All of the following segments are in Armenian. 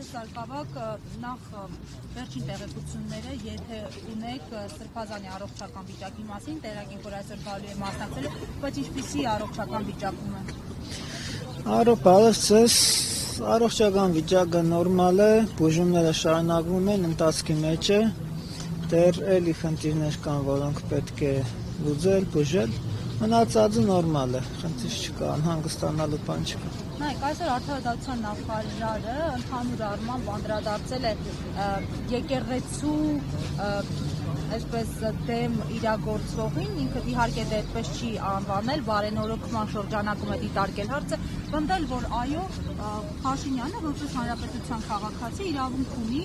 Պարոն Սարգսակ, նախ վերջին տեղեկությունները, եթե ունեք Սրբազանի առողջական վիճակի մասին, տեղեկին, որ այսօր գալու է մասնակցելու, բայց ինչպիսի առողջական վիճակում է։ Բարև ձեզ, առողջական վիճակը նորմալ է, բուժումները շարունակվում են, ընթացքի մեջ է, դեռ էլի խնդիրներ կան, որոնք պետք է լուծել, բուժել, մնացածը նորմալ է, խնդիր չկա, անհանգստանալու բան չկա։ Նայեք, այսօր Արդարադատության նախարարը ընդհանուր առմամբ անդրադարձել է եկեղեցու այսպես դեմ իրագործողին, ինքը իհարկե դեպպես չի անվանել, բարենորոգման շրջանակում է դիտարկել հարցը, պնդել, որ այո, Փաշինյանը որպես հանրապետության քաղաքացի իրավունք ունի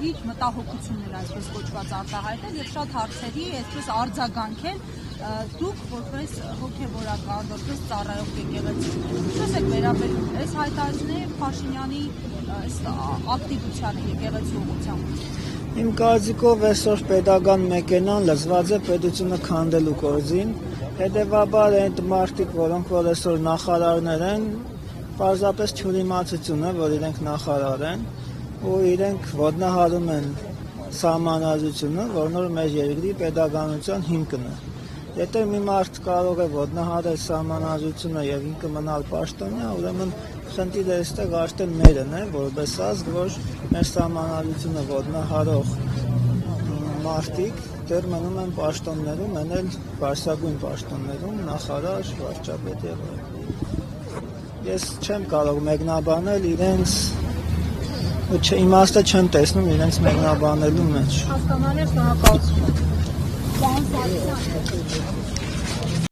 իր մտահոգությունները այսպես կոչված արտահայտել եւ շատ հարցերի այսպես արձագանքել դուք որպես հոգեվորական, որպես ծառայող եկեղեցի։ Ինչպես եք վերաբերում այս հայտարարությունների Փաշինյանի ակտիվությանը եկեղեցու ուղղությամբ։ Իմ կարծիքով այսօր պետական մեքենան լծված է պետությունը քանդելու գործին, հետևաբար այդ մարդիկ, որոնք որ այսօր նախարարներ են, պարզապես չունիմացություն է, որ իրենք նախարար են ու իրենք ոտնահարում են սահմանադրությունը, որ նոր մեր երկրի պետականության հիմքն է։ Եթե մի մարդ կարող է ոտնահարել սահմանադրությունը եւ ինքը մնալ պաշտոնյա, ուրեմն խնդիրը այստեղ արդեն մերն է, որպես ազգ, որ մեր սահմանադրությունը ոտնահարող մարդիկ դեռ մնում են պաշտոններում, են էլ բարձրագույն պաշտոններում, նախարար, վարչապետ եւ այլն։ Ես չեմ կարող մեկնաբանել իրենց իմաստը չեմ տեսնում իրենց մեկնաբանելու մեջ։ Հասկանալի է, շնորհակալություն։